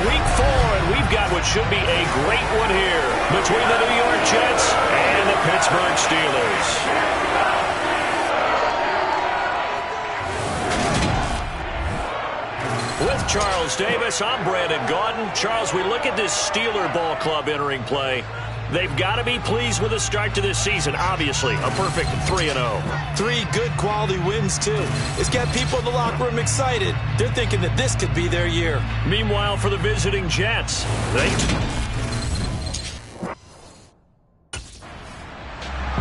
Week 4, and we've got what should be a great one here between the New York Jets and the Pittsburgh Steelers. With Charles Davis, I'm Brandon Gaudin. Charles, we look at this Steeler ball club entering play. They've got to be pleased with the start to this season. Obviously, a perfect 3-0. 3 good quality wins, too. It's got people in the locker room excited. They're thinking that this could be their year. Meanwhile, for the visiting Jets,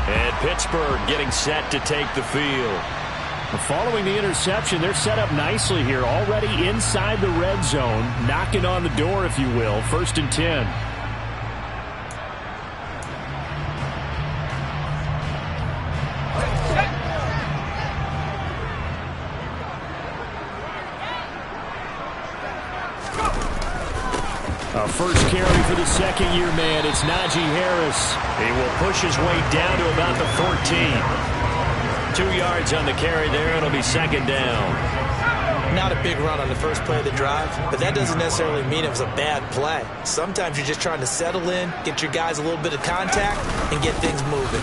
and Pittsburgh getting set to take the field. Following the interception, they're set up nicely here, already inside the red zone, knocking on the door, if you will. 1st and 10. First carry for the second-year man. It's Najee Harris. He will push his way down to about the 14. 2 yards on the carry there. It'll be 2nd down. Not a big run on the first play of the drive, but that doesn't necessarily mean it was a bad play. Sometimes you're just trying to settle in, get your guys a little bit of contact, and get things moving.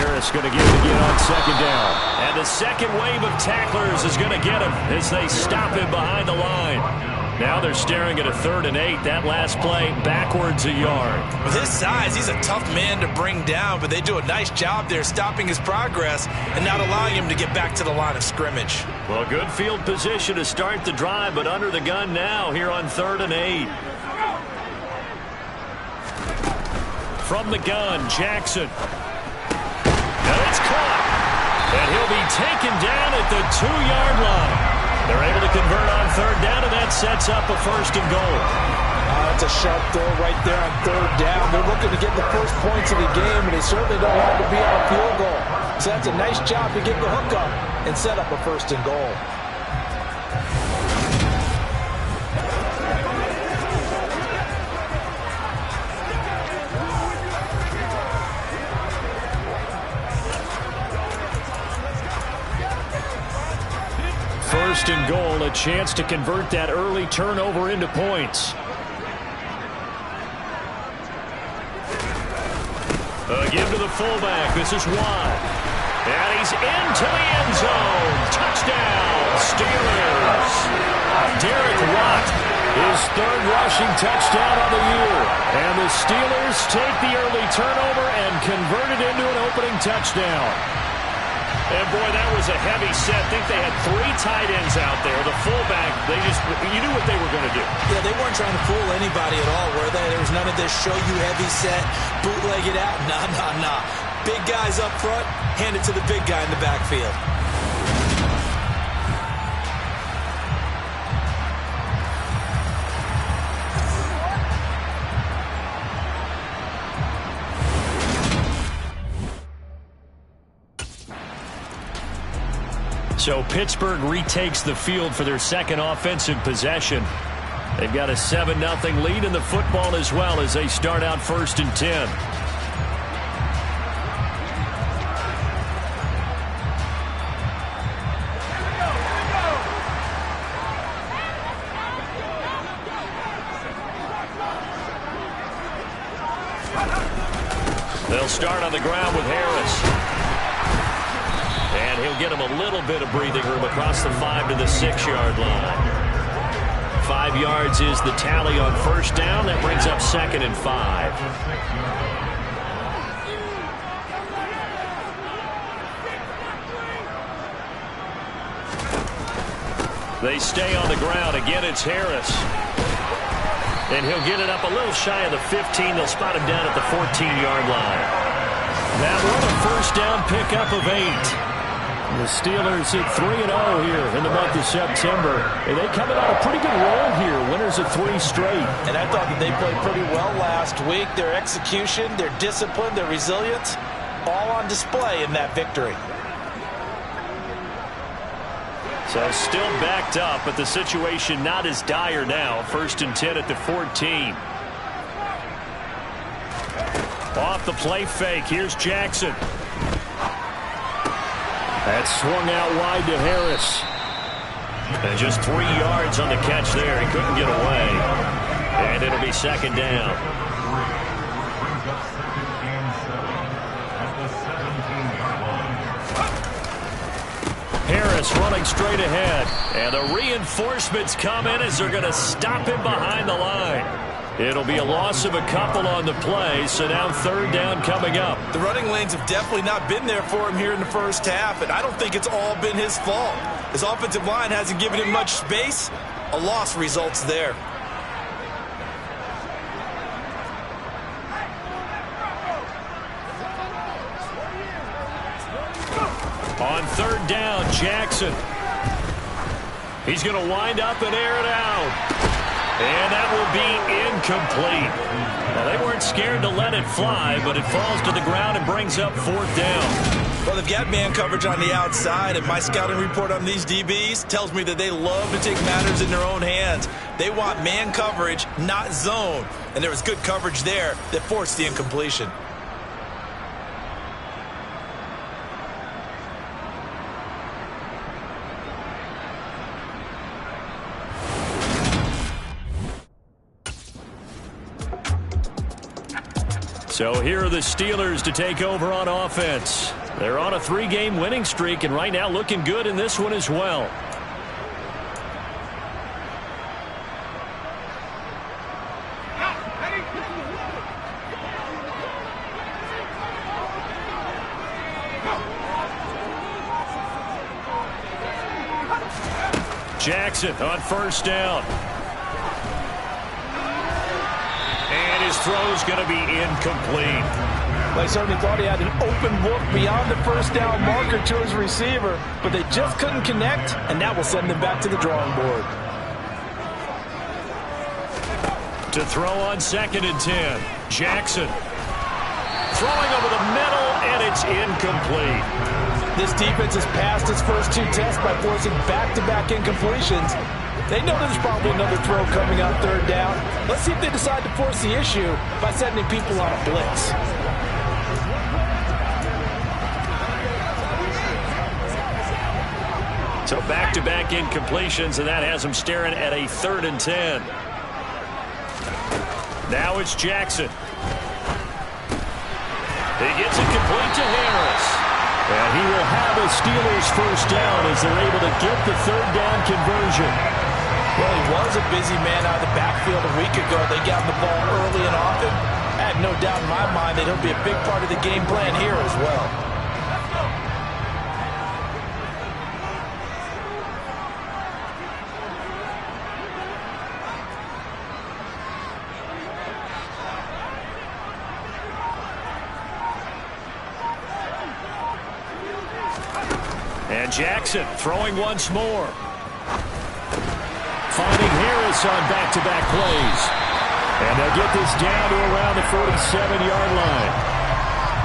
Harris going to get it again on 2nd down. And the second wave of tacklers is going to get him as they stop him behind the line. Now they're staring at a 3rd and 8. That last play backwards a yard. With his size, he's a tough man to bring down, but they do a nice job there stopping his progress and not allowing him to get back to the line of scrimmage. Well, good field position to start the drive, but under the gun now here on 3rd and 8. From the gun, Jackson. And it's caught. And he'll be taken down at the 2-yard line. They're able to convert on 3rd down, and that sets up a 1st and goal. That's a sharp throw right there on 3rd down. They're looking to get the first points of the game, and they certainly don't want to be on a field goal. So that's a nice job to get the hook up and set up a 1st and goal. First and goal, a chance to convert that early turnover into points. Give to the fullback. This is Watt. And he's into the end zone. Touchdown, Steelers. Derek Watt, his 3rd rushing touchdown of the year. And the Steelers take the early turnover and convert it into an opening touchdown. And, boy, that was a heavy set. I think they had 3 tight ends out there. The fullback, you knew what they were going to do. Yeah, they weren't trying to fool anybody at all, were they? There was none of this show-you heavy set, bootleg it out. Nah. Big guys up front, hand it to the big guy in the backfield. So Pittsburgh retakes the field for their 2nd offensive possession. They've got a 7-0 lead in the football as well as they start out 1st and 10. They'll start on the ground with Harris. And he'll get him a little bit of breathing room across the 5 to the 6-yard line. 5 yards is the tally on 1st down. That brings up 2nd and 5. They stay on the ground. Again, it's Harris. And he'll get it up a little shy of the 15. They'll spot him down at the 14-yard line. That one a 1st down pickup of 8. The Steelers hit 3-0 here in the month of September. And they coming on a pretty good roll here. Winners of 3 straight. And I thought that they played pretty well last week. Their execution, their discipline, their resilience, all on display in that victory. So still backed up, but the situation not as dire now. 1st and 10 at the 14. Off the play fake. Here's Jackson. That swung out wide to Harris. And just 3 yards on the catch there. He couldn't get away. second down. Harris running straight ahead. And the reinforcements come in as they're going to stop him behind the line. It'll be a loss of a couple on the play, so now third down coming up. The running lanes have definitely not been there for him here in the first half, and I don't think it's all been his fault. His offensive line hasn't given him much space. A loss results there. On third down, Jackson. He's going to wind up and air it out. And that will be incomplete. Well, they weren't scared to let it fly, but it falls to the ground and brings up fourth down. Well, they've got man coverage on the outside, and my scouting report on these DBs tells me that they love to take matters in their own hands. They want man coverage, not zone. And there was good coverage there that forced the incompletion. So here are the Steelers to take over on offense. They're on a 3-game winning streak, and right now looking good in this one as well. Jackson on first down. And his throw's going to be incomplete. They certainly thought he had an open look beyond the first down marker to his receiver, but they just couldn't connect, and that will send them back to the drawing board. To throw on 2nd and 10. Jackson throwing over the middle, and it's incomplete. This defense has passed its first 2 tests by forcing back-to-back incompletions. They know there's probably another throw coming on third down. Let's see if they decide to force the issue by sending people on a blitz. So back-to-back incompletions, and that has them staring at a 3rd and 10. Now it's Jackson. He gets it complete to Harris. And he will have a Steelers first down as they're able to get the third down conversion. Well, he was a busy man out of the backfield a week ago. They got the ball early and often. I have no doubt in my mind that he'll be a big part of the game plan here as well. And Jackson throwing once more. Finding Harris on back-to-back plays. And they'll get this down to around the 47-yard line.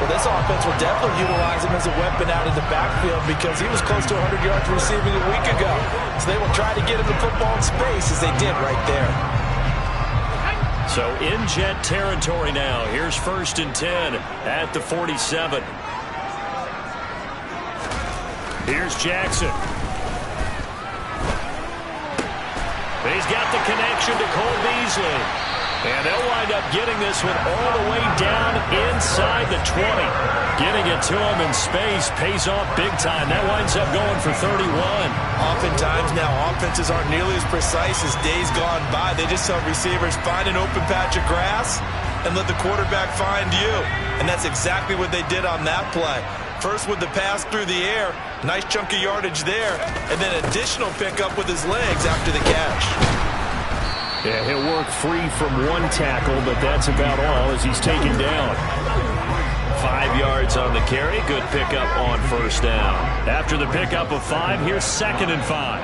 Well, this offense will definitely utilize him as a weapon out of the backfield because he was close to 100 yards receiving a week ago. So they will try to get him the football in space as they did right there. So in jet territory now. Here's 1st and 10 at the 47. Here's Jackson. He's got the connection to Cole Beasley. And they'll wind up getting this one all the way down inside the 20. Getting it to him in space pays off big time. That winds up going for 31. Oftentimes now offenses aren't nearly as precise as days gone by. They just tell receivers, find an open patch of grass and let the quarterback find you. And that's exactly what they did on that play. First with the pass through the air, nice chunk of yardage there, and then additional pickup with his legs after the catch. Yeah, he'll work free from one tackle, but that's about all as he's taken down. 5 yards on the carry. Good pickup on first down. After the pickup of 5, here's 2nd and 5.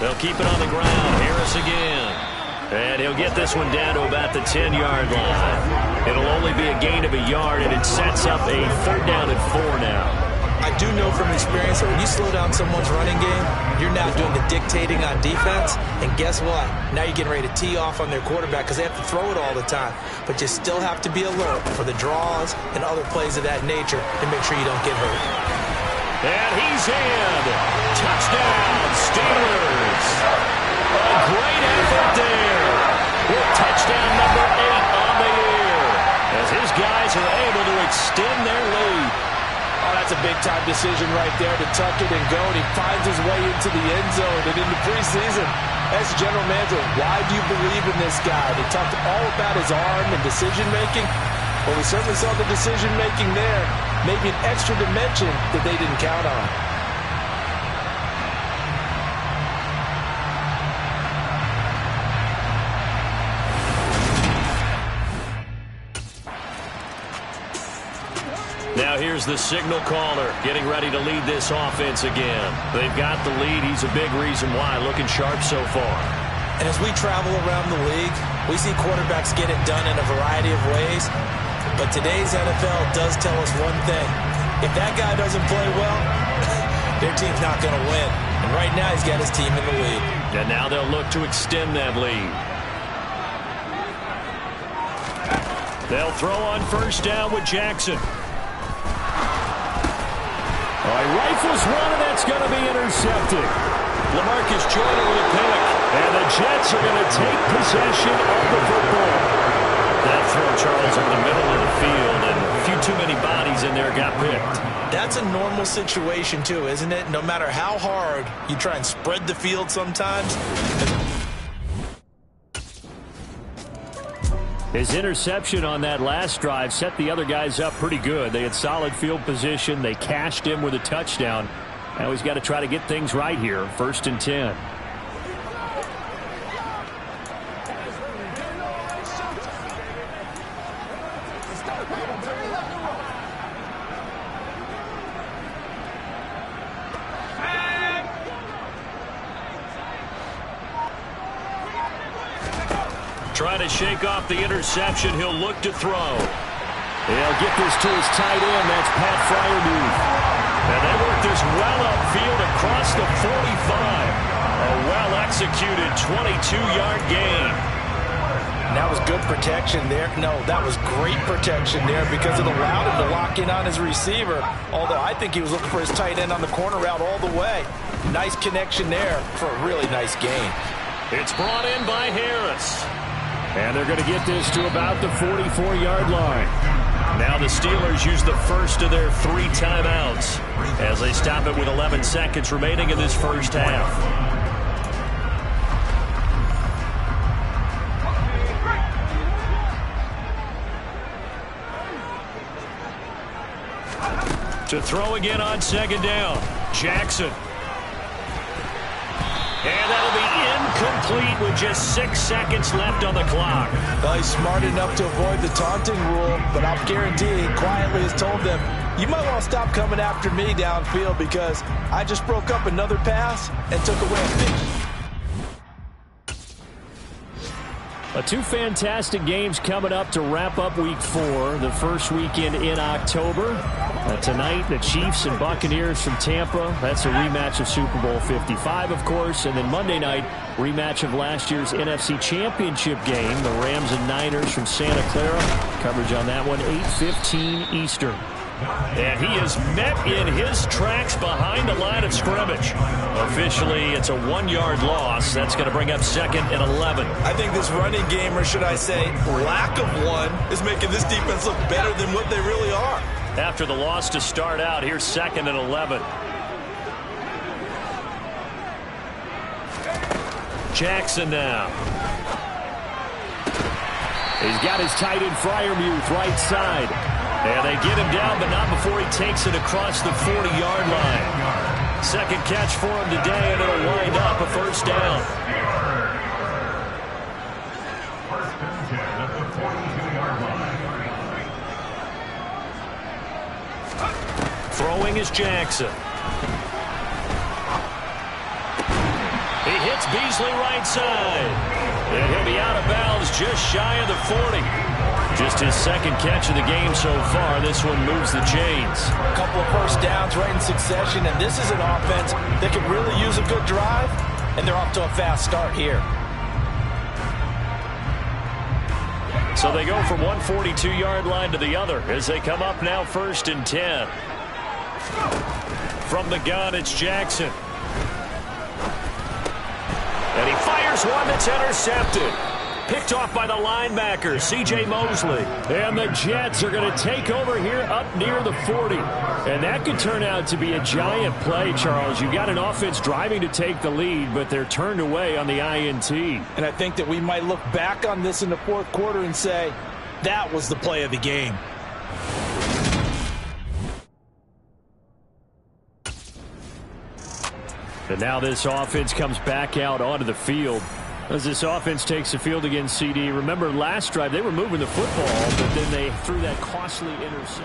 They'll keep it on the ground. Harris again. And he'll get this one down to about the 10-yard line. It'll only be a gain of a yard, and it sets up a 3rd down and 4 now. I do know from experience that when you slow down someone's running game, you're now doing the dictating on defense. And guess what? Now you're getting ready to tee off on their quarterback because they have to throw it all the time. But you still have to be alert for the draws and other plays of that nature to make sure you don't get hurt. And he's in. Touchdown, Steelers. A great That's a big-time decision right there to tuck it and go, and he finds his way into the end zone and into preseason. As general manager, why do you believe in this guy? They talked all about his arm and decision-making. Well, we certainly saw the decision-making there. Maybe an extra dimension that they didn't count on. Now here's the signal caller getting ready to lead this offense again. They've got the lead. He's a big reason why. Looking sharp so far. And as we travel around the league, we see quarterbacks get it done in a variety of ways. But today's NFL does tell us one thing. If that guy doesn't play well, their team's not going to win. And right now he's got his team in the lead. And now they'll look to extend that lead. They'll throw on first down with Jackson. All right, rifles one, and that's going to be intercepted. LaMarcus Joyner with a pick. And the Jets are going to take possession of the football. That throw, Charles, over the middle of the field, and a few too many bodies in there got picked. That's a normal situation, too, isn't it? No matter how hard you try and spread the field sometimes. His interception on that last drive set the other guys up pretty good. They had solid field position. They cashed him with a touchdown. Now he's got to try to get things right here. 1st and 10. Trying to shake off the interception. He'll look to throw. He'll get this to his tight end. That's Pat Freiermuth. And they work this well upfield across the 45. A well-executed 22-yard gain. And that was good protection there. No, that was great protection there because it allowed him to lock in on his receiver. Although I think he was looking for his tight end on the corner route all the way. Nice connection there for a really nice gain. It's brought in by Harris. And they're going to get this to about the 44-yard line. Now the Steelers use the first of their 3 timeouts as they stop it with 11 seconds remaining in this first half. To throw again on 2nd down, Jackson. And that'll be incomplete with just 6 seconds left on the clock. Well, he's smart enough to avoid the taunting rule, but I'll guarantee he quietly has told them, you might want to stop coming after me downfield because I just broke up another pass and took away a big. 2 fantastic games coming up to wrap up Week 4, the first weekend in October. Tonight, the Chiefs and Buccaneers from Tampa. That's a rematch of Super Bowl 55, of course. And then Monday night, rematch of last year's NFC Championship game, the Rams and Niners from Santa Clara. Coverage on that one, 8:15 Eastern. And he is met in his tracks behind the line of scrimmage. Officially, it's a 1-yard loss. That's going to bring up 2nd and 11. I think this running game, or should I say lack of one, is making this defense look better than what they really are. After the loss to start out, here's 2nd and 11. Jackson now. He's got his tight end Freiermuth right side. And they get him down, but not before he takes it across the 40-yard line. Second catch for him today, and it'll wind up a 1st down. Throwing is Jackson. He hits Beasley right side. And he'll be out of bounds just shy of the 40. Just his 2nd catch of the game so far. This one moves the chains. A couple of first downs right in succession, and this is an offense that could really use a good drive, and they're off to a fast start here. So they go from one 42-yard line to the other as they come up now 1st and 10. From the gun, it's Jackson. And he fires one that's intercepted. Picked off by the linebacker, C.J. Mosley. And the Jets are going to take over here up near the 40. And that could turn out to be a giant play, Charles. You got an offense driving to take the lead, but they're turned away on the INT. And I think that we might look back on this in the fourth quarter and say, that was the play of the game. And now this offense comes back out onto the field. As this offense takes the field against CD. Remember last drive, they were moving the football, but then they threw that costly interception.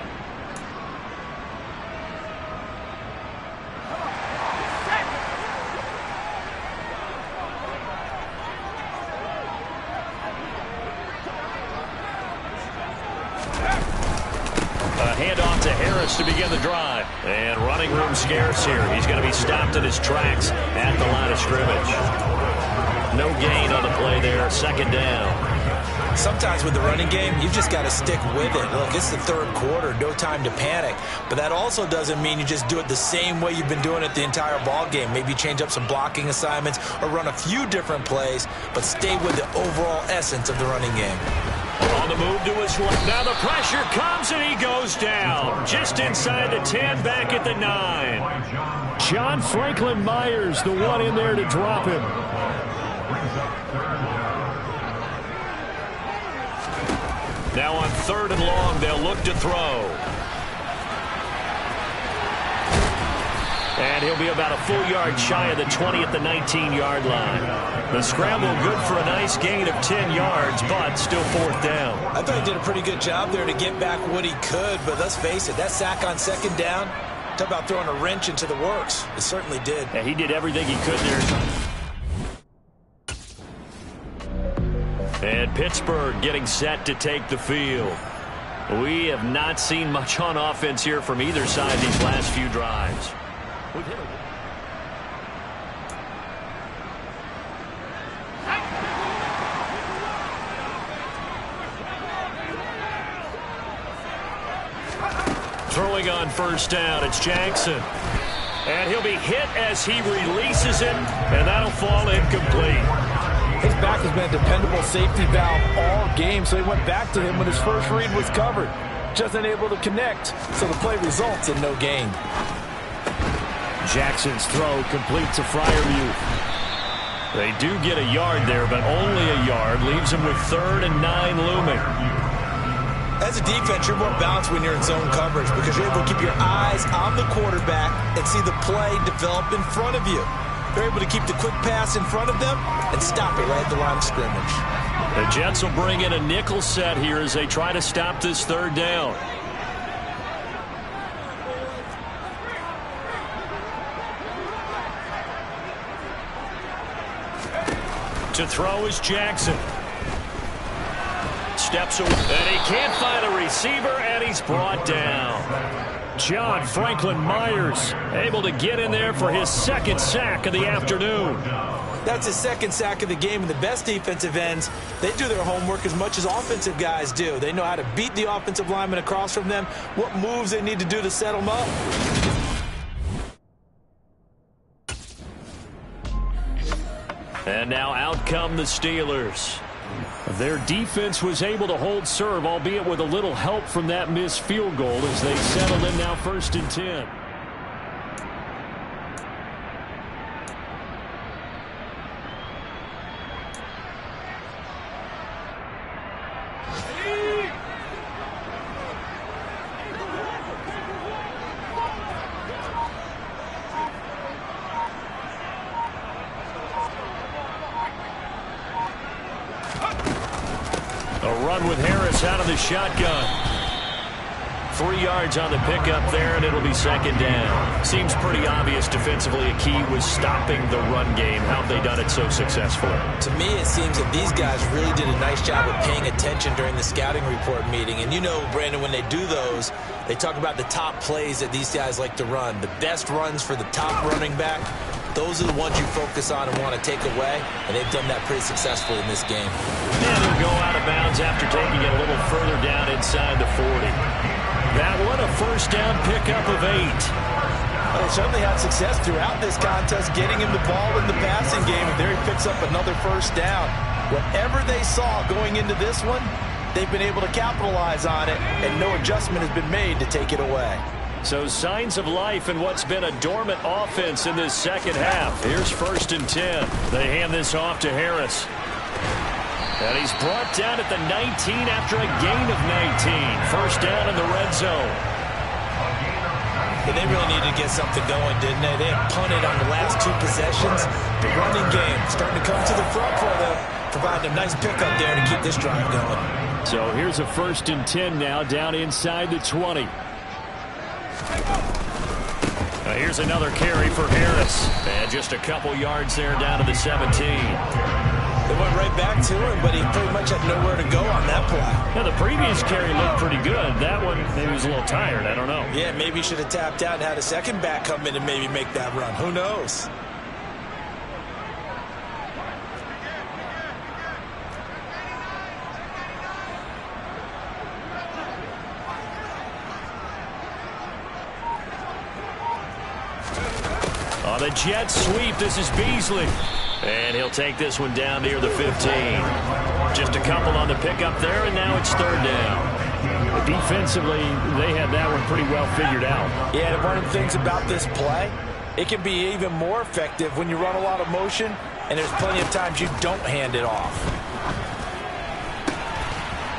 Handoff to Harris to begin the drive. And running room scarce here. He's going to be stopped in his tracks at the line of scrimmage. No gain on the play there. Second down. Sometimes with the running game, you've just got to stick with it. Look, it's the third quarter, no time to panic. But that also doesn't mean you just do it the same way you've been doing it the entire ball game. Maybe change up some blocking assignments or run a few different plays, but stay with the overall essence of the running game. On the move to his left. Now the pressure comes and he goes down. Just inside the 10, back at the 9. John Franklin Myers, the one in there to drop him. Now on 3rd and long, they'll look to throw. And he'll be about a full yard shy of the 20 at the 19-yard line. The scramble good for a nice gain of 10 yards, but still 4th down. I thought he did a pretty good job there to get back what he could, but let's face it, that sack on 2nd down, talk about throwing a wrench into the works. It certainly did. Yeah, he did everything he could there. And Pittsburgh getting set to take the field. We have not seen much on offense here from either side these last few drives. We've hit Throwing on 1st down, it's Jackson. And he'll be hit as he releases it, and that'll fall incomplete. His back has been a dependable safety valve all game, so he went back to him when his first read was covered. Just unable to connect, so the play results in no gain. Jackson's throw complete to Freiermuth. They do get a yard there, but only a yard. Leaves them with 3rd and 9 looming. As a defense, you're more balanced when you're in zone coverage because you're able to keep your eyes on the quarterback and see the play develop in front of you. They're able to keep the quick pass in front of them and stop it right at the line of scrimmage. The Jets will bring in a nickel set here as they try to stop this 3rd down. To throw is Jackson. Steps away, and he can't find a receiver, and he's brought down. John Franklin Myers able to get in there for his 2nd sack of the afternoon. That's his 2nd sack of the game, and the best defensive ends, they do their homework as much as offensive guys do. They know how to beat the offensive lineman across from them, what moves they need to do to set them up. And now out come the Steelers. Their defense was able to hold serve, albeit with a little help from that missed field goal as they settle in now 1st and 10. A run with Harris out of the shotgun. 3 yards on the pickup there, and it'll be 2nd down. Seems pretty obvious defensively a key was stopping the run game. How have they done it so successfully? To me, it seems that these guys really did a nice job of paying attention during the scouting report meeting. And you know, Brandon, when they do those, they talk about the top plays that these guys like to run. The best runs for the top running back, those are the ones you focus on and want to take away, and they've done that pretty successfully in this game. And they'll go out of bounds after taking it a little further down inside the 40. That one a 1st down pickup of 8. Well, they certainly had success throughout this contest, getting him the ball in the passing game, and there he picks up another 1st down. Whatever they saw going into this one, they've been able to capitalize on it, and no adjustment has been made to take it away. So signs of life in what's been a dormant offense in this second half. Here's 1st and 10. They hand this off to Harris. And he's brought down at the 19 after a gain of 19. First down in the red zone. But they really needed to get something going, didn't they? They had punted on the last 2 possessions. The running game starting to come to the front for them, providing a nice pickup there to keep this drive going. So here's a 1st and 10 now, down inside the 20. Here's another carry for Harris. And just a couple yards there down to the 17. They went right back to him, but he pretty much had nowhere to go on that play. Now, the previous carry looked pretty good. That one, maybe he was a little tired. I don't know. Yeah, maybe he should have tapped out and had a second back come in and maybe make that run. Who knows? On the jet sweep, this is Beasley. And he'll take this one down near the 15. Just a couple on the pickup there, and now it's 3rd down. Defensively, they had that one pretty well figured out. Yeah, and one of the things about this play, it can be even more effective when you run a lot of motion, and there's plenty of times you don't hand it off.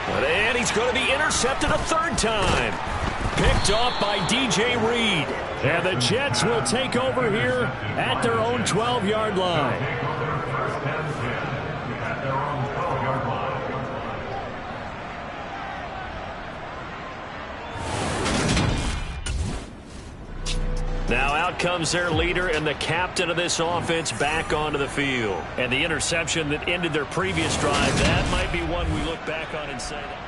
And he's going to be intercepted a 3rd time. Picked off by DJ Reed. And the Jets will take over here at their own 12-yard line. Now out comes their leader and the captain of this offense back onto the field. And the interception that ended their previous drive, that might be one we look back on and say that.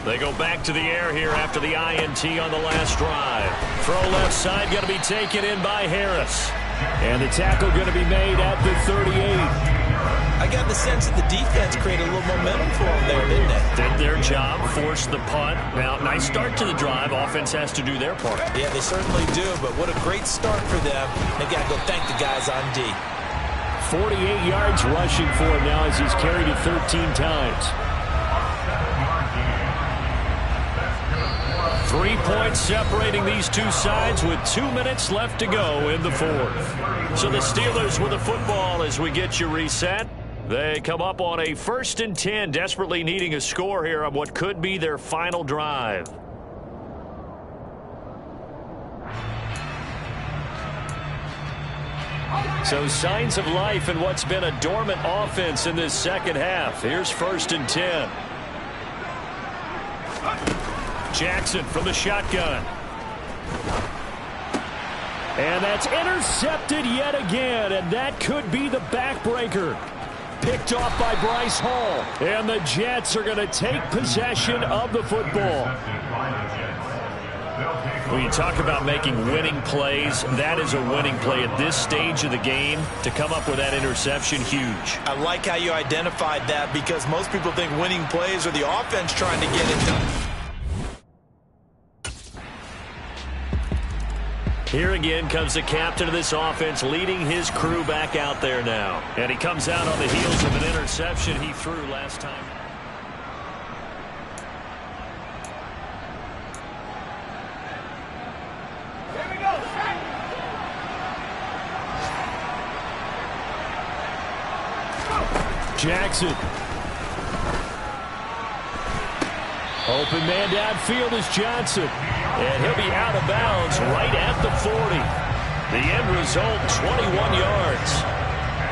They go back to the air here after the INT on the last drive. Throw left side, going to be taken in by Harris. And the tackle going to be made at the 38. I got the sense that the defense created a little momentum for them there, didn't they? Did their job, forced the punt. Now, nice start to the drive. Offense has to do their part. Yeah, they certainly do, but what a great start for them. They got to go thank the guys on D. 48 yards rushing for him now as he's carried it 13 times. 3 points separating these two sides with 2 minutes left to go in the 4th. So the Steelers with the football as we get you reset. They come up on a 1st and 10, desperately needing a score here on what could be their final drive. So signs of life in what's been a dormant offense in this second half. Here's 1st and 10. Jackson from the shotgun. And that's intercepted yet again, and that could be the backbreaker. Picked off by Bryce Hall, and the Jets are going to take possession of the football. When you talk about making winning plays, that is a winning play at this stage of the game. To come up with that interception, huge. I like how you identified that because most people think winning plays are the offense trying to get it done. Here again comes the captain of this offense leading his crew back out there now. And he comes out on the heels of an interception he threw last time. Here we go. Jackson. Open man downfield is Johnson. And he'll be out of bounds right at the 40. The end result, 21 yards.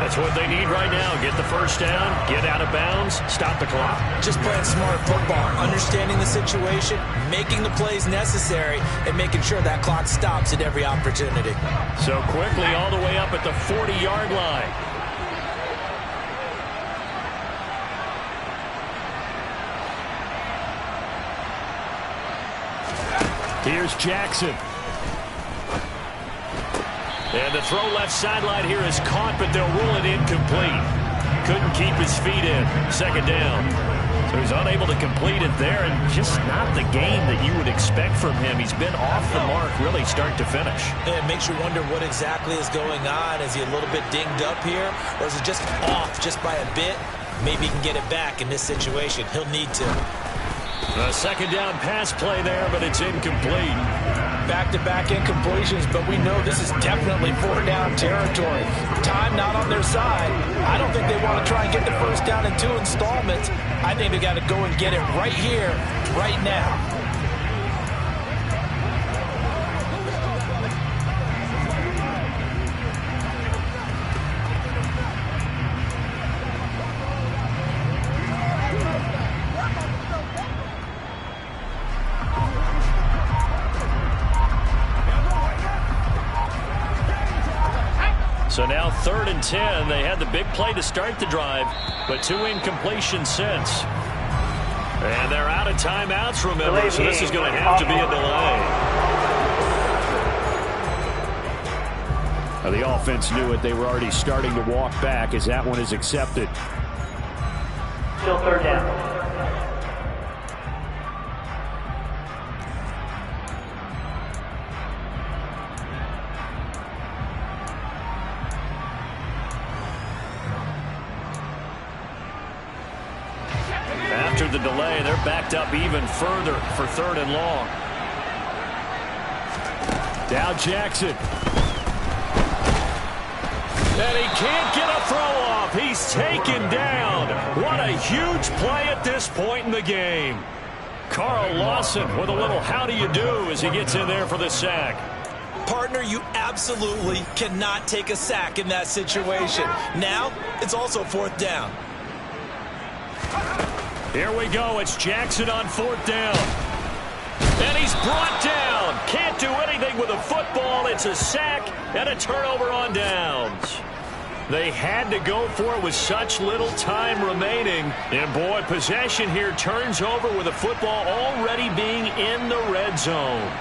That's what they need right now. Get the first down, get out of bounds, stop the clock. Just playing smart football, understanding the situation, making the plays necessary, and making sure that clock stops at every opportunity. So quickly all the way up at the 40-yard line. Here's Jackson. And the throw left sideline here is caught, but they'll rule it incomplete. couldn't keep his feet in. Second down. So he's unable to complete it there, and just not the game that you would expect from him. He's been off the mark really start to finish. It makes you wonder what exactly is going on. Is he a little bit dinged up here, or is it just off just by a bit? Maybe he can get it back in this situation. He'll need to. A second down pass play there, but it's incomplete. Back-to-back incompletions, but we know this is definitely 4-down territory. Time not on their side. I don't think they want to try and get the first down in 2 installments. I think they got to go and get it right here, right now. So now 3rd and 10. They had the big play to start the drive, but 2 incompletions since. And they're out of timeouts, remember, so this is going to have to be a delay. Now, the offense knew it. They were already starting to walk back as that one is accepted. Still 3rd down. After the delay, they're backed up even further for 3rd and long. Dow Jackson. And he can't get a throw off. He's taken down. What a huge play at this point in the game. Carl Lawson with a little how do you do as he gets in there for the sack. Partner, you absolutely cannot take a sack in that situation. Now, it's also 4th down. Here we go. It's Jackson on 4th down. And he's brought down. Can't do anything with a football. It's a sack and a turnover on downs. They had to go for it with such little time remaining. And, boy, possession here turns over with the football already being in the red zone.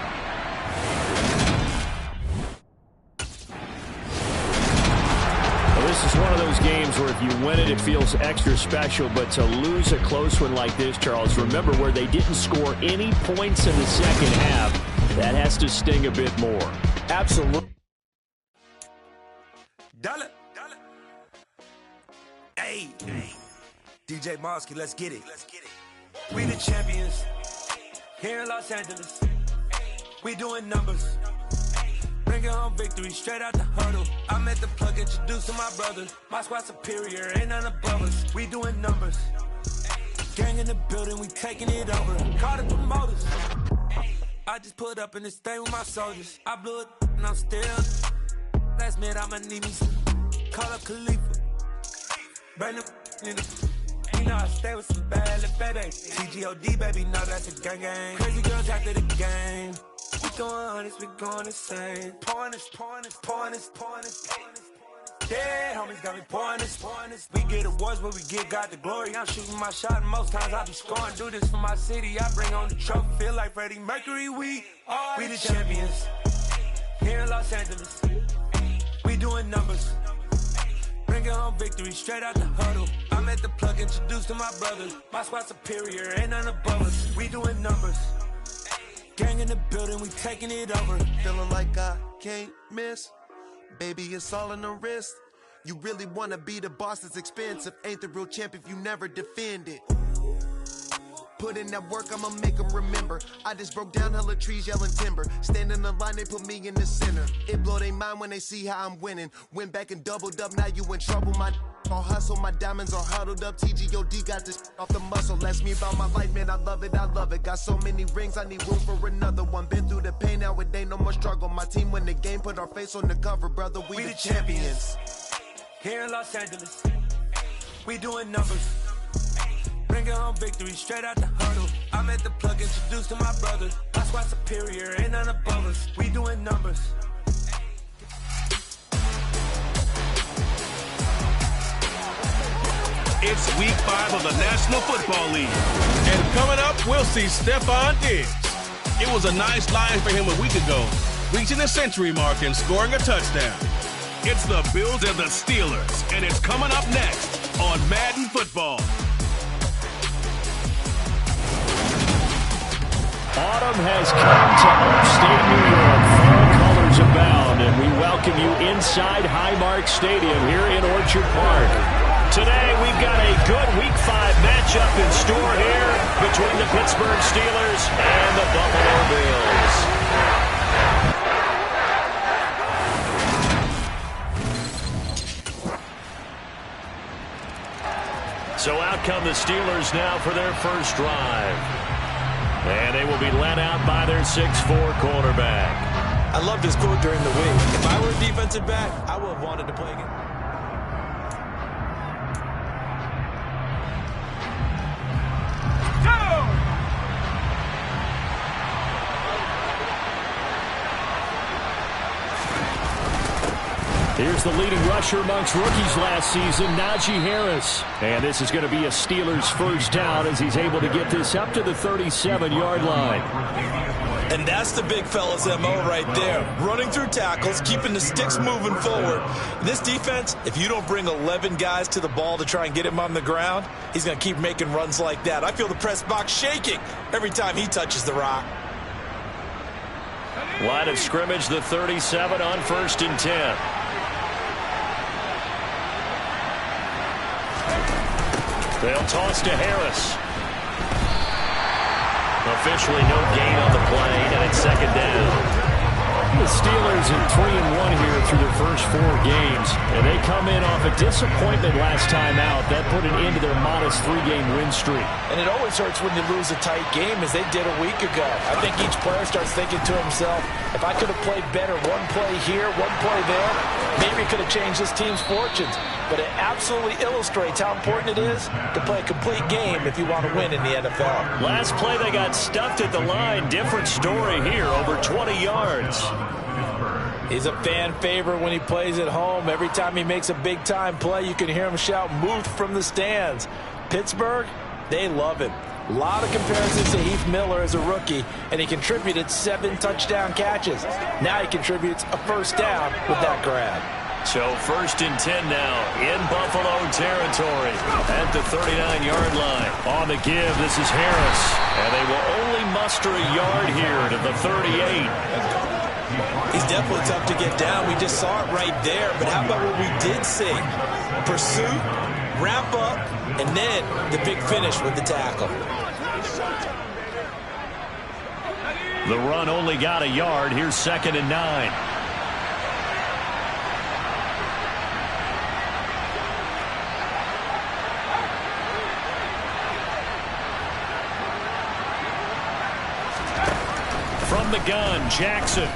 This is one of those games where if you win it, it feels extra special. But to lose a close one like this, Charles, remember where they didn't score any points in the second half, that has to sting a bit more. Absolutely. Dollar. Hey. DJ Mosky, let's get it. We the champions here in Los Angeles. We doing numbers. Bringing home victory straight out the huddle. I'm at the plug, introduced to my brothers. My squad superior, ain't none above us. We doing numbers. Gang in the building, we taking it over. Call the promoters. I just put up in this thing with my soldiers. I blew it and I'm still. Last minute I'ma need me some. Call up Khalifa. Brand new nigga. You know I stay with some bad little baby. TGOD baby, know that's a gang. Crazy girls after the game. We going honest, we going insane. Pouring this. Dead homies got me pouring this. We get awards, but we get God the glory. I'm shooting my shot, and most times I be scoring. Do this for my city, I bring on the trophy. Feel like Freddie Mercury, we the champions. Here in Los Angeles, we doing numbers. Bringing home victory straight out the huddle. I'm at the plug, introduced to my brothers. My squad superior, ain't none above us. We doing numbers. Gang in the building, we taking it over. Feeling like I can't miss. Baby, it's all in the wrist. You really wanna be the boss, it's expensive. Ain't the real champ if you never defend it. Put in that work, I'ma make them remember. I just broke down hella trees, yelling timber. Stand in the line, they put me in the center. It blow their mind when they see how I'm winning. Went back and doubled up, now you in trouble. My all hustle, my diamonds are huddled up. TGOD got this off the muscle. Ask me about my life, man, I love it. Got so many rings, I need room for another one. Been through the pain, now it ain't no more struggle. My team win the game, put our face on the cover, brother. We the champions. Here in Los Angeles, we doing numbers. Bringing home victory straight out the huddle. I'm at the plug, introduced to my brothers. My squad superior, ain't none above us. We doing numbers. It's week 5 of the National Football League. And coming up, we'll see Stephon Diggs. It was a nice line for him a week ago, reaching the century mark and scoring a touchdown. It's the Bills and the Steelers, and it's coming up next on Madden Football. Autumn has come to upstate New York. Fall colors abound, and we welcome you inside Highmark Stadium here in Orchard Park. Today, we've got a good Week 5 matchup in store here between the Pittsburgh Steelers and the Buffalo Bills. So out come the Steelers now for their first drive. And they will be led out by their 6'4" quarterback. I love this quote during the week. If I were a defensive back, I would have wanted to play again. Here's the leading rusher amongst rookies last season, Najee Harris. And this is going to be a Steelers first down as he's able to get this up to the 37-yard line. And that's the big fella's MO right there. Running through tackles, keeping the sticks moving forward. This defense, if you don't bring 11 guys to the ball to try and get him on the ground, he's going to keep making runs like that. I feel the press box shaking every time he touches the rock. Line of scrimmage, the 37 on 1st and 10. They'll toss to Harris. Officially no gain on the play, and it's 2nd down. The Steelers are 3-1 here through their first 4 games, and they come in off a disappointment last time out. That put an end to their modest 3-game win streak. And it always hurts when you lose a tight game, as they did a week ago. I think each player starts thinking to himself, if I could have played better one play here, one play there, maybe it could have changed this team's fortunes. But it absolutely illustrates how important it is to play a complete game if you want to win in the NFL. Last play, they got stuffed at the line. Different story here, over 20 yards. He's a fan favorite when he plays at home. Every time he makes a big-time play, you can hear him shout, "Move" from the stands. Pittsburgh, they love him. A lot of comparisons to Heath Miller as a rookie, and he contributed 7 touchdown catches. Now he contributes a first down with that grab. So 1st and 10 now in Buffalo territory at the 39-yard line. On the give, this is Harris. And they will only muster a yard here to the 38. He's definitely tough to get down. We just saw it right there. But how about what we did see? Pursuit, wrap up, and then the big finish with the tackle. The run only got a yard. Here's 2nd and 9. From the gun, Jackson.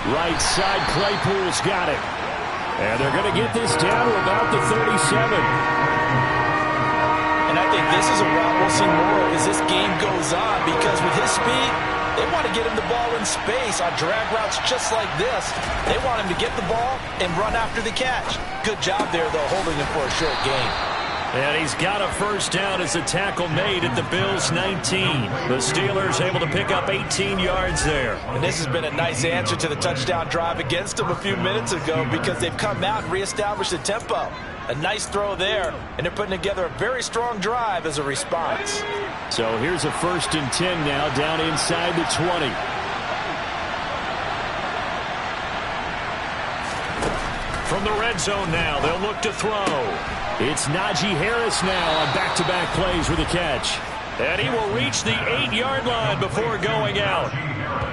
Right side, Claypool's got it. And they're going to get this down to about the 37. And I think this is a route we'll see more of as this game goes on, because with his speed, they want to get him the ball in space on drag routes just like this. They want him to get the ball and run after the catch. Good job there, though, holding him for a short gain. And he's got a first down as the tackle made at the Bills' 19. The Steelers able to pick up 18 yards there. And this has been a nice answer to the touchdown drive against them a few minutes ago, because they've come out and reestablished the tempo. A nice throw there, and they're putting together a very strong drive as a response. So here's a 1st and 10 now down inside the 20. From the red zone now, they'll look to throw. It's Najee Harris now on back-to-back plays with a catch. And he will reach the 8-yard line before going out.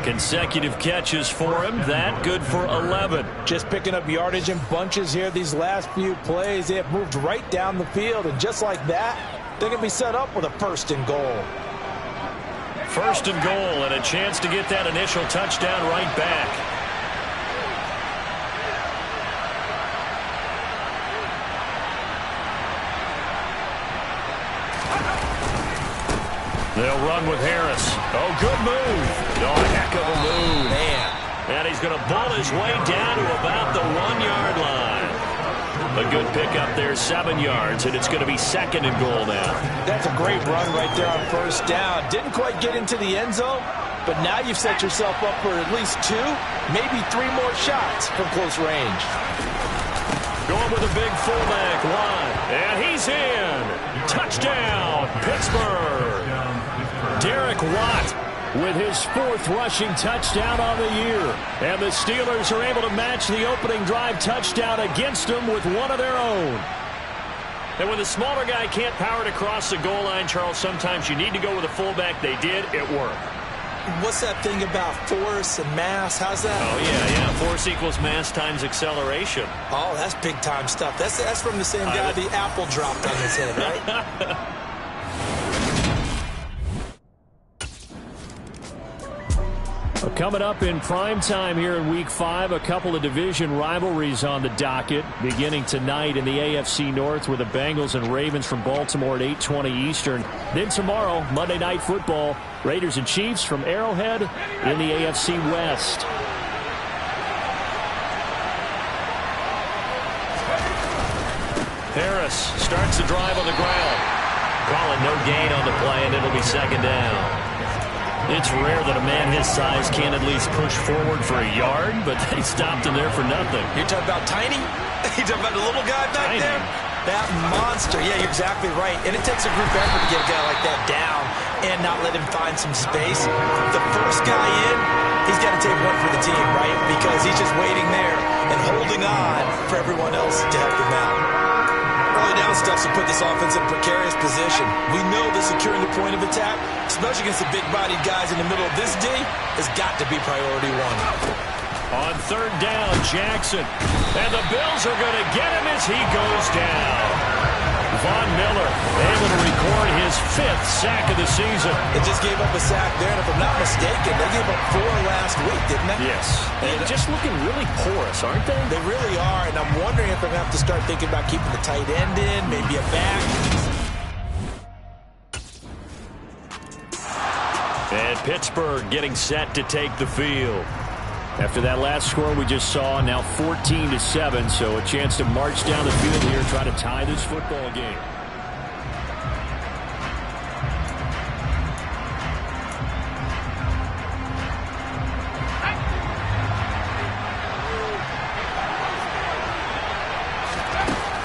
Consecutive catches for him. That good for 11. Just picking up yardage in bunches here these last few plays. They have moved right down the field, and just like that, they're going to be set up with a 1st and goal. 1st and goal, and a chance to get that initial touchdown right back. They'll run with Harris. Oh, good move. Oh, a heck of a move. Man. And he's going to ball his way down to about the 1-yard line. A good pickup there, 7 yards, and it's going to be 2nd and goal now. That's a great run right there on first down. Didn't quite get into the end zone, but now you've set yourself up for at least 2, maybe 3 more shots from close range. Going with a big fullback wide. And he's in. Touchdown, Pittsburgh. Derek Watt with his 4th rushing touchdown on the year. And the Steelers are able to match the opening drive touchdown against them with one of their own. And when the smaller guy can't power it across the goal line, Charles, sometimes you need to go with a fullback. They did. It worked. What's that thing about force and mass? How's that? Oh, yeah. Force equals mass times acceleration. Oh, that's big-time stuff. That's from the same guy the apple dropped on his head, right? Coming up in prime time here in Week 5, a couple of division rivalries on the docket. Beginning tonight in the AFC North with the Bengals and Ravens from Baltimore at 8:20 Eastern. Then tomorrow, Monday Night Football, Raiders and Chiefs from Arrowhead in the AFC West. Harris starts the drive on the ground. Calling no gain on the play, and it'll be 2nd down. It's rare that a man his size can't at least push forward for a yard, but they stopped him there for nothing. You're talking about tiny? You're talking about the little guy back there? That monster. Yeah, you're exactly right. And it takes a group effort to get a guy like that down and not let him find some space. The first guy in, he's got to take one for the team, right? Because he's just waiting there and holding on for everyone else to help him out. Early down stuffs to put this offense in a precarious position. We know that securing the point of attack, especially against the big-bodied guys in the middle of this D, has got to be priority 1. On 3rd down, Jackson. And the Bills are going to get him as he goes down. Von Miller able to record his 5th sack of the season. They just gave up a sack there, and if I'm not mistaken, they gave up 4 last week, didn't they? Yes. They're just looking really porous, aren't they? They really are, and I'm wondering if they're going to have to start thinking about keeping the tight end in, maybe a back. And Pittsburgh getting set to take the field. After that last score we just saw, now 14-7, so a chance to march down the field here and try to tie this football game.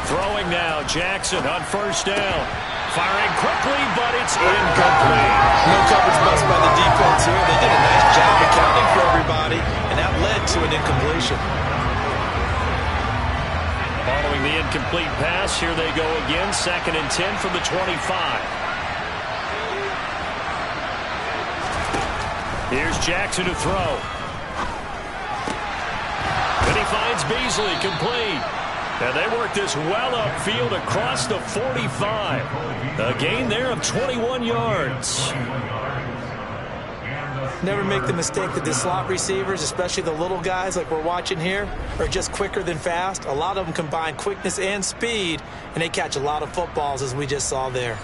Throwing now, Jackson on 1st down. Firing quickly, but it's incomplete. No coverage bust by the defense here. They did a nice job accounting for everybody, and that led to an incompletion. Following the incomplete pass, here they go again. 2nd and 10 from the 25. Here's Jackson to throw. And he finds Beasley, complete. And they work this well upfield across the 45. A gain there of 21 yards. Never make the mistake that the slot receivers, especially the little guys like we're watching here, are just quicker than fast. A lot of them combine quickness and speed, and they catch a lot of footballs, as we just saw there.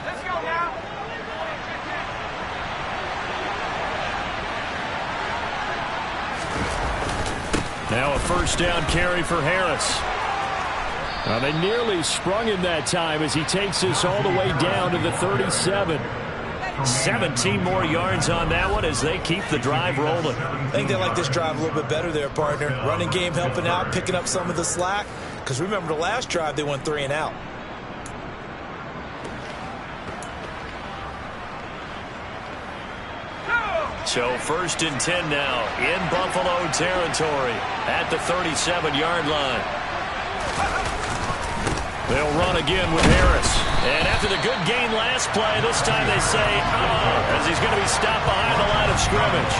Let's go now. Now a 1st down carry for Harris. Now they nearly sprung him that time as he takes this all the way down to the 37. 17 more yards on that one as they keep the drive rolling. I think they like this drive a little bit better there, partner. Running game helping out, picking up some of the slack. Because remember the last drive, they went 3 and out. So 1st and 10 now in Buffalo territory at the 37-yard line. They'll run again with Harris. And after the good gain last play, this time they say, as he's going to be stopped behind the line of scrimmage.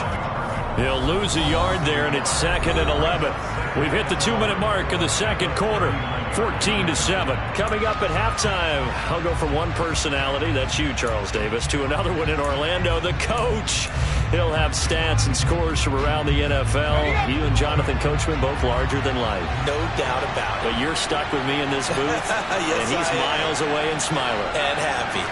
He'll lose a yard there, and it's 2nd and 11. We've hit the 2-minute mark of the 2nd quarter. 14-7. Coming up at halftime, I'll go from one personality, that's you, Charles Davis, to another one in Orlando, the coach. He'll have stats and scores from around the NFL. You and Jonathan Coachman both larger than life. No doubt about it. But you're stuck with me in this booth, yes, and he's miles away and smiling. And happy.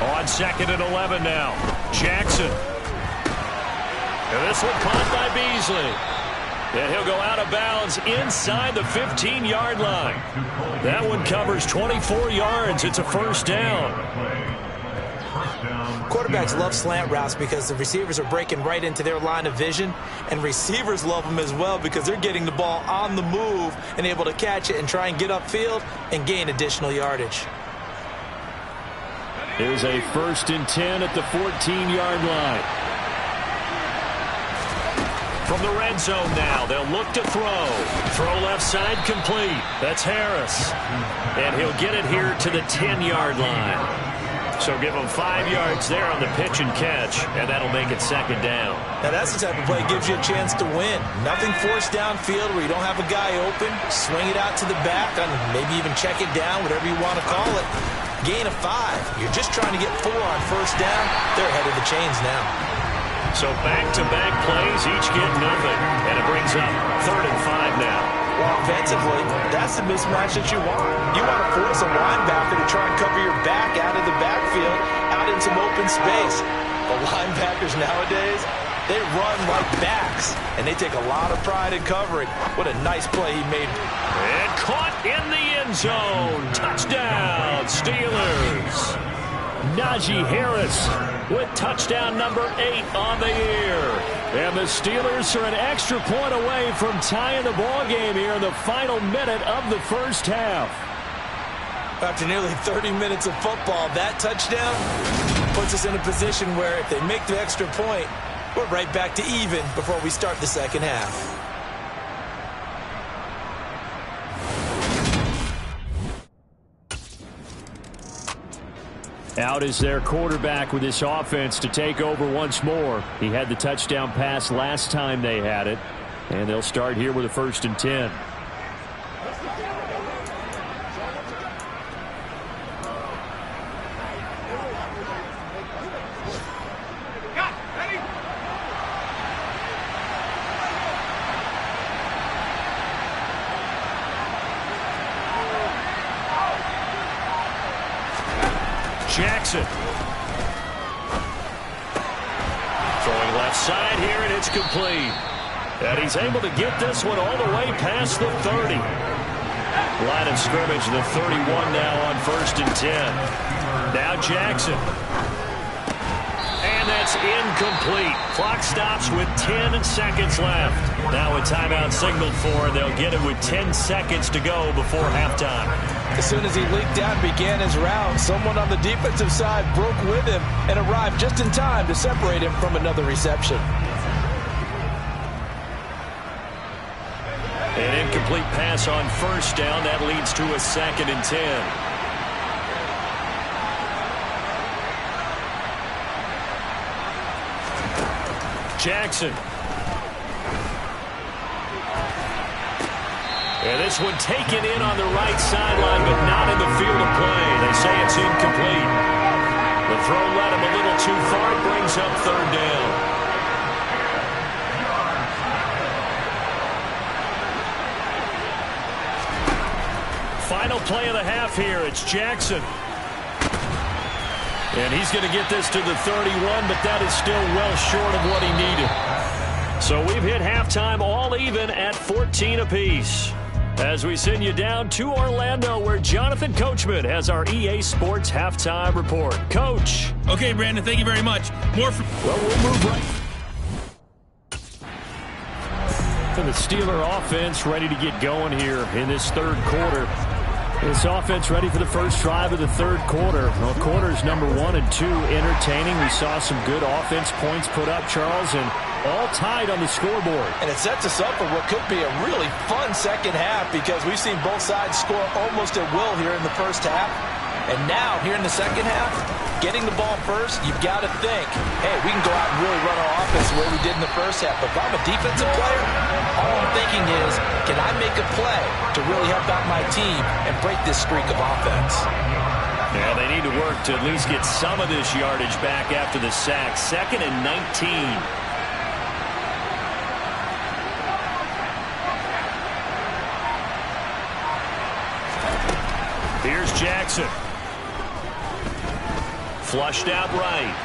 On 2nd and 11 now, Jackson. And this one caught by Beasley. And he'll go out of bounds inside the 15-yard line. That one covers 24 yards. It's a 1st down. Quarterbacks love slant routes because the receivers are breaking right into their line of vision, and receivers love them as well because they're getting the ball on the move and able to catch it and try and get upfield and gain additional yardage. Here's a 1st and 10 at the 14-yard line. From the red zone now, they'll look to throw. Throw left side complete. That's Harris. And he'll get it here to the 10-yard line. So give him 5 yards there on the pitch and catch, and that'll make it 2nd down. Now that's the type of play that gives you a chance to win. Nothing forced downfield where you don't have a guy open. Swing it out to the back, and maybe even check it down, whatever you want to call it. Gain of 5. You're just trying to get 4 on 1st down. They're ahead of the chains now. So back-to-back plays, each get nothing. And it brings up 3rd and 5 now. Well, offensively, that's the mismatch that you want. You want to force a linebacker to try and cover your back out of the backfield, out in some open space. The linebackers nowadays, they run like backs, and they take a lot of pride in covering. What a nice play he made. And caught in the end zone. Touchdown, Steelers. Najee Harris with touchdown number 8 on the year. And the Steelers are an extra point away from tying the ball game here in the final minute of the 1st half. After nearly 30 minutes of football, that touchdown puts us in a position where if they make the extra point, we're right back to even before we start the 2nd half. Out is their quarterback with this offense to take over once more. He had the touchdown pass last time they had it. And they'll start here with a 1st and 10. Jackson. Throwing left side here, and it's complete. And he's able to get this one all the way past the 30. Line of scrimmage, the 31 now on 1st and 10. Now Jackson. And that's incomplete. Clock stops with 10 seconds left. Now a timeout signaled for, and they'll get it with 10 seconds to go before halftime. As soon as he leaked out and began his route, someone on the defensive side broke with him and arrived just in time to separate him from another reception. An incomplete pass on 1st down. That leads to a 2nd and 10. Jackson. And this one taken in on the right sideline, but not in the field of play. They say it's incomplete. The throw led him a little too far. It brings up 3rd down. Final play of the half here. It's Jackson. And he's going to get this to the 31, but that is still well short of what he needed. So we've hit halftime all even at 14 apiece. As we send you down to Orlando, where Jonathan Coachman has our EA Sports halftime report. Coach. Okay, Brandon, thank you very much. More from... Well, we'll move right to the Steeler offense, ready to get going here in this 3rd quarter. This offense ready for the first drive of the 3rd quarter. Well, quarters number 1 and 2 entertaining. We saw some good offense points put up, Charles, and all tied on the scoreboard. And it sets us up for what could be a really fun 2nd half because we've seen both sides score almost at will here in the 1st half. And now, here in the 2nd half, getting the ball first, you've got to think, hey, we can go out and really run our offense the way we did in the 1st half. But if I'm a defensive player, all I'm thinking is, can I make a play to really help out my team and break this streak of offense? Yeah, they need to work to at least get some of this yardage back after the sack. 2nd and 19. Here's Jackson. Flushed out right.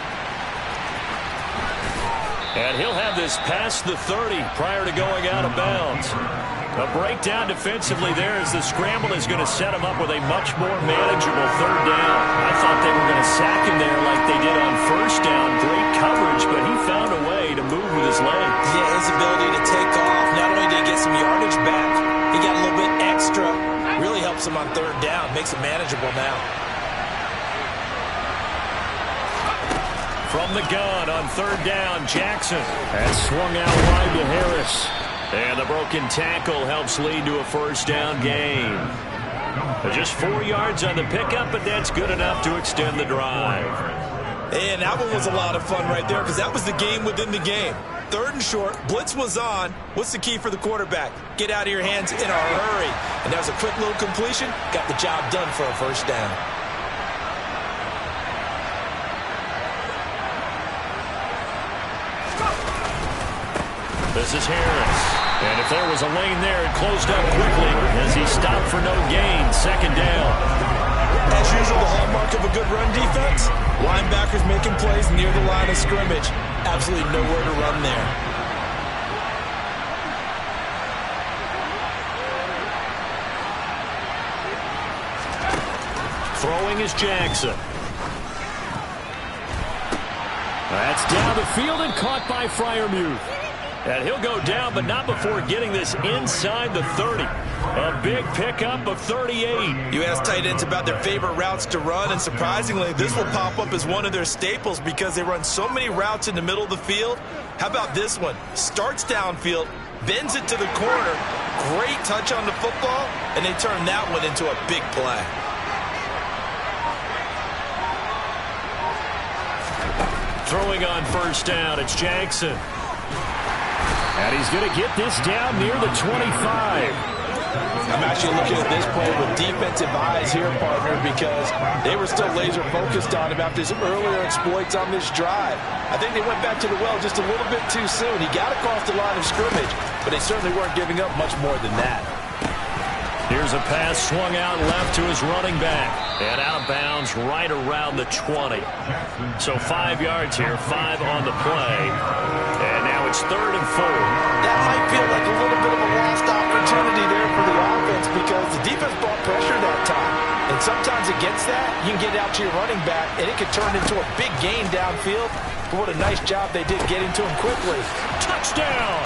And he'll have this past the 30 prior to going out of bounds. A breakdown defensively there as the scramble is going to set him up with a much more manageable third down. I thought they were going to sack him there like they did on first down. Great coverage, but he found a way to move with his legs. Yeah, his ability to take off. Not only did he get some yardage back, he got a little bit extra. Really helps him on third down. Makes it manageable now. From the gun on third down, Jackson has swung out wide to Harris. And the broken tackle helps lead to a first down gain. Just 4 yards on the pickup, but that's good enough to extend the drive. And that one was a lot of fun right there because that was the game within the game. Third and short, blitz was on. What's the key for the quarterback? Get out of your hands in a hurry. And that was a quick little completion. Got the job done for a first down. This is Harris. And if there was a lane there, it closed up quickly as he stopped for no gain. Second down. As usual, the hallmark of a good run defense, linebackers making plays near the line of scrimmage. Absolutely nowhere to run there. Throwing is Jackson. That's down the field and caught by Freiermuth. And he'll go down, but not before getting this inside the 30. A big pickup of 38. You ask tight ends about their favorite routes to run, and surprisingly, this will pop up as one of their staples because they run so many routes in the middle of the field. How about this one? Starts downfield, bends it to the corner, great touch on the football, and they turn that one into a big play. Throwing on first down, it's Jackson. And he's going to get this down near the 25. I'm actually looking at this play with defensive eyes here, partner, because they were still laser focused on him after his earlier exploits on this drive. I think they went back to the well just a little bit too soon. He got across the line of scrimmage, but they certainly weren't giving up much more than that. Here's a pass swung out left to his running back. And out of bounds right around the 20. So 5 yards here, 5 on the play. And now it's 3rd and 4. That might feel like a little bit of a lost opportunity there for the offense because the defense brought pressure that time. And sometimes against that, you can get out to your running back, and it can turn into a big gain downfield. But what a nice job they did getting to him quickly. Touchdown!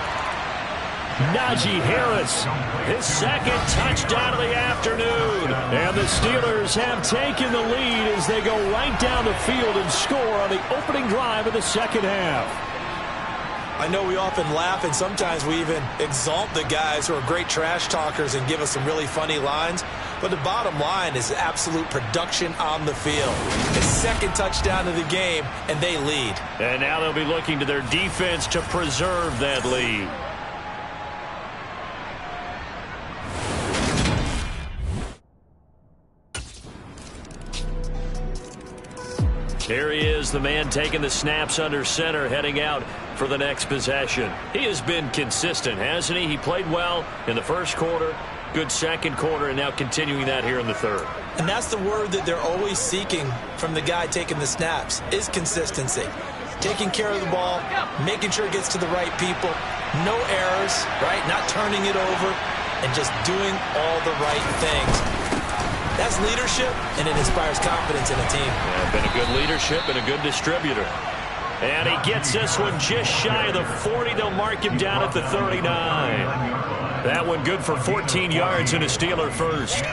Najee Harris, his second touchdown of the afternoon. And the Steelers have taken the lead as they go right down the field and score on the opening drive of the second half. I know we often laugh and sometimes we even exalt the guys who are great trash talkers and give us some really funny lines. But the bottom line is absolute production on the field. His second touchdown of the game, and they lead. And now they'll be looking to their defense to preserve that lead. Here he is, the man taking the snaps under center, heading out for the next possession. He has been consistent, hasn't he? He played well in the first quarter, good second quarter, and now continuing that here in the third. And that's the word that they're always seeking from the guy taking the snaps, is consistency. Taking care of the ball, making sure it gets to the right people, no errors, right? Not turning it over, and just doing all the right things. That's leadership, and it inspires confidence in a team. Yeah, been a good leadership and a good distributor. And he gets this one just shy of the 40. They'll mark him down at the 39. That one good for 14 yards and a Steeler first.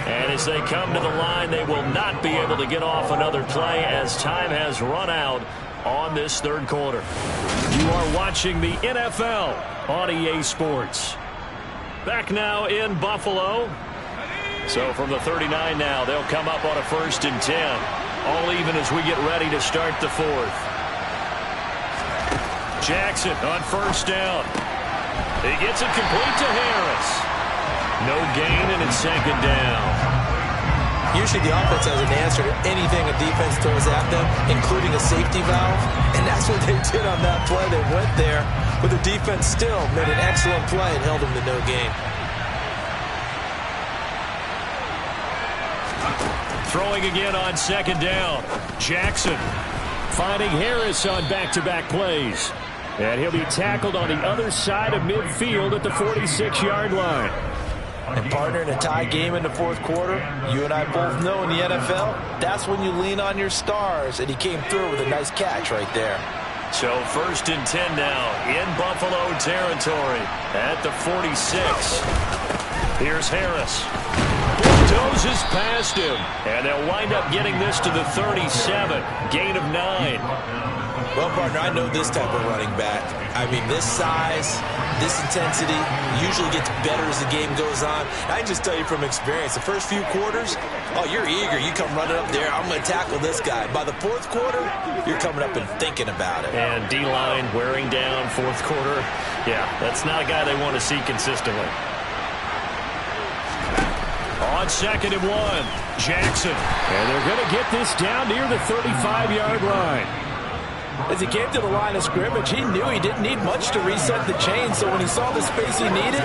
And as they come to the line, they will not be able to get off another play as time has run out on this third quarter. You are watching the NFL on EA Sports. Back now in Buffalo. So from the 39 now, they'll come up on a 1st and 10. All even as we get ready to start the 4th. Jackson on 1st down. He gets it complete to Harris. No gain, and it's 2nd down. Usually the offense has an answer to anything a defense throws at them, including a safety valve. And that's what they did on that play. They went there, but the defense still made an excellent play and held them to no gain. Throwing again on second down. Jackson finding Harris on back-to-back plays. And he'll be tackled on the other side of midfield at the 46-yard line. And partner, in a tie game in the fourth quarter, you and I both know in the NFL, that's when you lean on your stars, and he came through with a nice catch right there. So 1st and 10 now in Buffalo territory at the 46. Here's Harris. Bulldozes past him, and they'll wind up getting this to the 37. Gain of 9. Well, partner, I know this type of running back. I mean, this size, this intensity usually gets better as the game goes on. I can just tell you from experience, the first few quarters, oh, you're eager. You come running up there, I'm going to tackle this guy. By the fourth quarter, you're coming up and thinking about it. And D-line wearing down fourth quarter. Yeah, that's not a guy they want to see consistently. On 2nd and 1, Jackson. And they're going to get this down near the 35-yard line. As he came to the line of scrimmage, he knew he didn't need much to reset the chain, so when he saw the space he needed,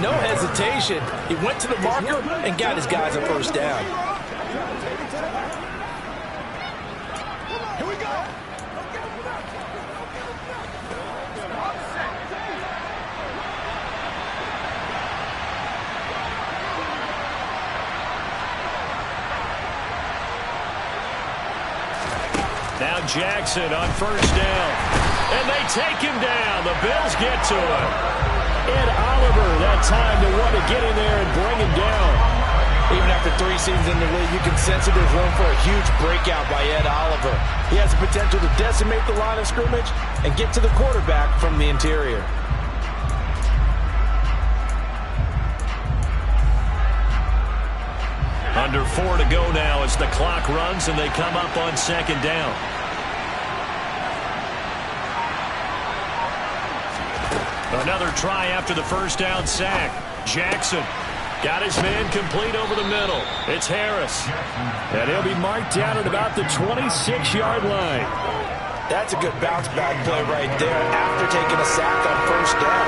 no hesitation. He went to the marker and got his guys a first down. Here we go. Now Jackson on 1st down. And they take him down. The Bills get to him. Ed Oliver, that time to want to get in there and bring him down. Even after 3 seasons in the league, you can sense that there's room for a huge breakout by Ed Oliver. He has the potential to decimate the line of scrimmage and get to the quarterback from the interior. Under 4 to go now as the clock runs and they come up on 2nd down. Another try after the first down sack. Jackson got his man complete over the middle. It's Harris. And he'll be marked down at about the 26-yard line. That's a good bounce back play right there after taking a sack on 1st down.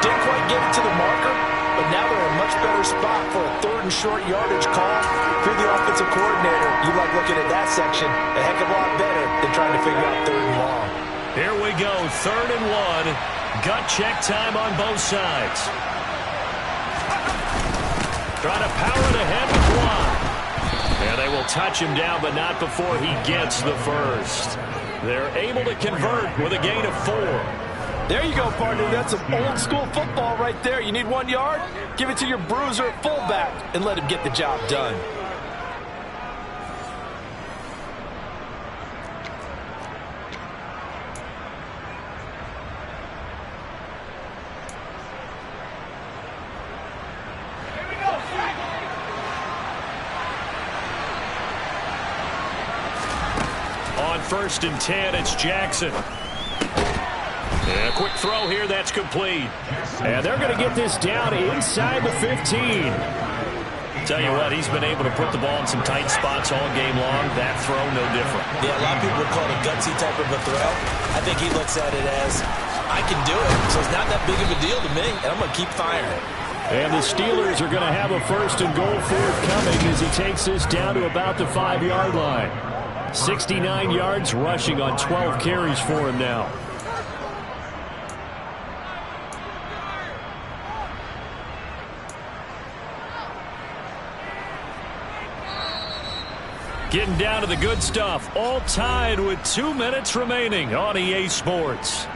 Didn't quite get it to the marker, but now they're in a much better spot for a 3rd and short yardage call. If you're the offensive coordinator, you like looking at that section a heck of a lot better than trying to figure out 3rd and long. Here we go, 3rd and 1. Gut check time on both sides. Trying to power it ahead with one. And they will touch him down, but not before he gets the first. They're able to convert with a gain of 4. There you go, partner. That's some old-school football right there. You need 1 yard? Give it to your bruiser fullback and let him get the job done. On 1st and 10, it's Jackson. And a quick throw here, that's complete. And they're going to get this down inside the 15. Tell you what, he's been able to put the ball in some tight spots all game long. That throw, no different. Yeah, a lot of people would call it a gutsy type of a throw. I think he looks at it as, I can do it, so it's not that big of a deal to me, and I'm going to keep firing. And the Steelers are going to have a 1st and goal forthcoming as he takes this down to about the 5-yard line. 69 yards rushing on 12 carries for him now. Getting down to the good stuff. All tied with 2 minutes remaining on EA Sports.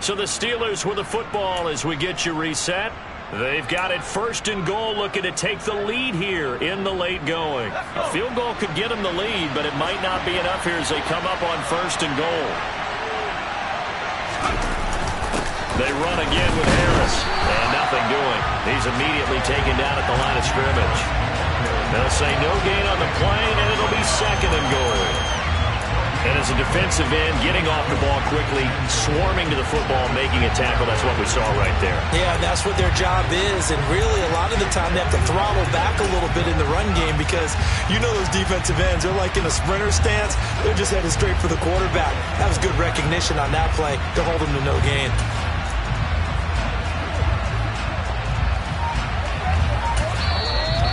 So the Steelers with the football as we get you reset. They've got it 1st and goal, looking to take the lead here in the late going. A field goal could get them the lead, but it might not be enough here as they come up on 1st and goal. They run again with Harris, and nothing doing. He's immediately taken down at the line of scrimmage. They'll say no gain on the play, and it'll be 2nd and goal. And as a defensive end, getting off the ball quickly, swarming to the football, making a tackle, that's what we saw right there. Yeah, that's what their job is, and really a lot of the time they have to throttle back a little bit in the run game because you know those defensive ends, they're like in a sprinter stance. They're just headed straight for the quarterback. That was good recognition on that play to hold them to no gain.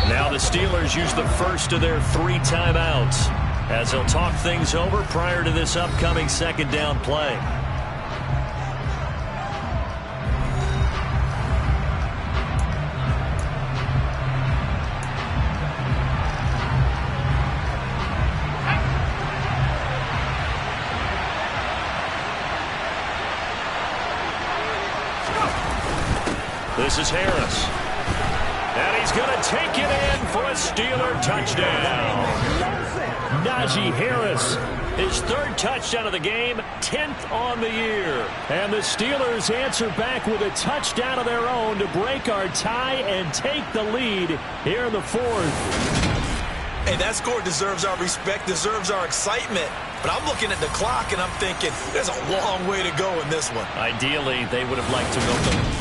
Now the Steelers use the first of their 3 timeouts as they'll talk things over prior to this upcoming second down play. This is Harris. And he's going to take it in for a Steeler touchdown. Najee Harris, his 3rd touchdown of the game, 10th on the year. And the Steelers answer back with a touchdown of their own to break our tie and take the lead here in the 4th. Hey, that score deserves our respect, deserves our excitement. But I'm looking at the clock and I'm thinking, there's a long way to go in this one. Ideally, they would have liked to milk them.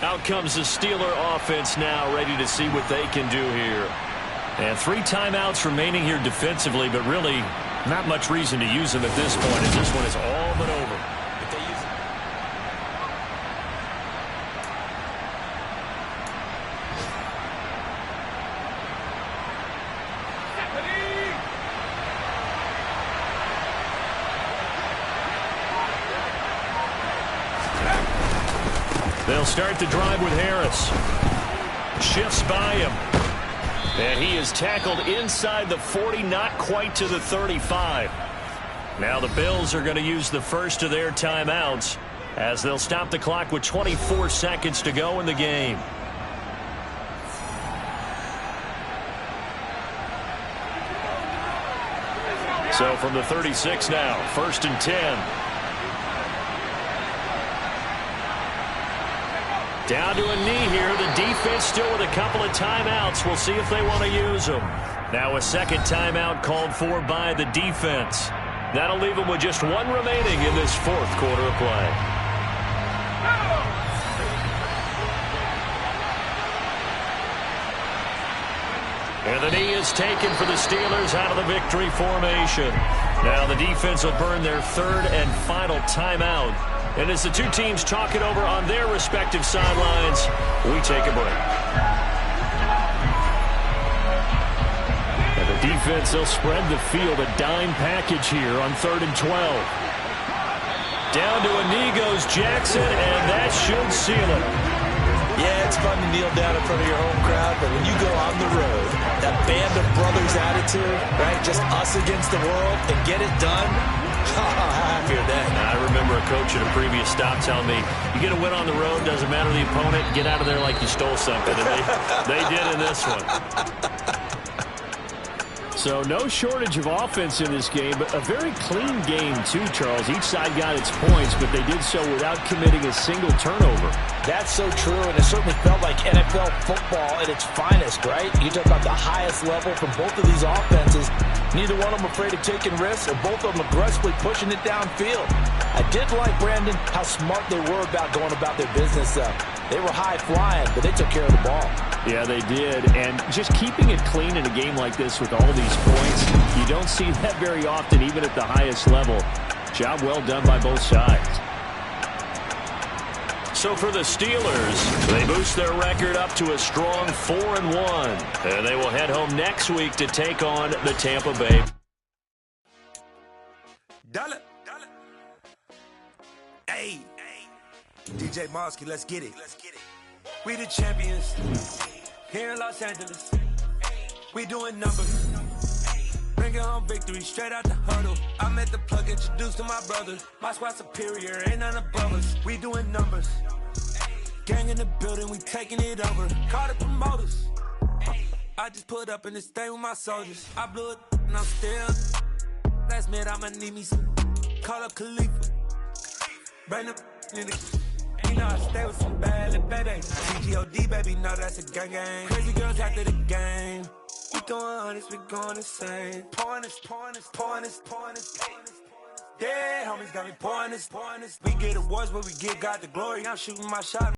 Out comes the Steeler offense now, ready to see what they can do here. And 3 timeouts remaining here defensively, but really not much reason to use them at this point, as this one is all but over. If they use They'll start the drive with Harris. Shifts by him. And he is tackled inside the 40, not quite to the 35. Now the Bills are going to use the first of their timeouts as they'll stop the clock with 24 seconds to go in the game. So from the 36 now, 1st and 10. Down to a knee here. The defense still with a couple of timeouts. We'll see if they want to use them. Now a second timeout called for by the defense. That'll leave them with just 1 remaining in this 4th quarter of play. And the knee is taken for the Steelers out of the victory formation. Now the defense will burn their 3rd and final timeout. And as the 2 teams talk it over on their respective sidelines, we take a break. And the defense, they'll spread the field, a dime package here on 3rd and 12. Down to a knee goes Jackson, and that should seal it. Yeah, it's fun to kneel down in front of your home crowd, but when you go on the road, that band of brothers attitude, right, just us against the world, and get it done, happier than. I remember a coach at a previous stop telling me, you get a win on the road, doesn't matter the opponent, get out of there like you stole something. And they did in this one. So no shortage of offense in this game, but a very clean game too, Charles. Each side got its points, but they did so without committing a single turnover. That's so true, and it certainly felt like NFL football at its finest, right? You talk about the highest level from both of these offenses. Neither one of them afraid of taking risks, or both of them aggressively pushing it downfield. I did like, Brandon, how smart they were about going about their business. They were high-flying, but they took care of the ball. Yeah, they did. And just keeping it clean in a game like this with all these points, you don't see that very often, even at the highest level. Job well done by both sides. So for the Steelers, they boost their record up to a strong 4-1. And they will head home next week to take on the Tampa Bay. Dollar. Hey. DJ Mosky, let's get it. We the champions here in Los Angeles. We doing numbers. Bringing home victory straight out the huddle. I met the plug, introduced to my brother. My squad superior, ain't none above us. We doing numbers. Gang in the building, we taking it over. Call the promoters. I just put up in this thing with my soldiers. I blew it and I'm still. Last minute I'ma need me some. Call up Khalifa. Bring up in the. You know I stay with some bad little baby. CGOD, baby, know that's a gang gang. Crazy girls after the game. We doing honest, we going insane. Pouring this. Yeah, homies got me pouring this. We get awards, but we give God the glory. I'm shooting my shot.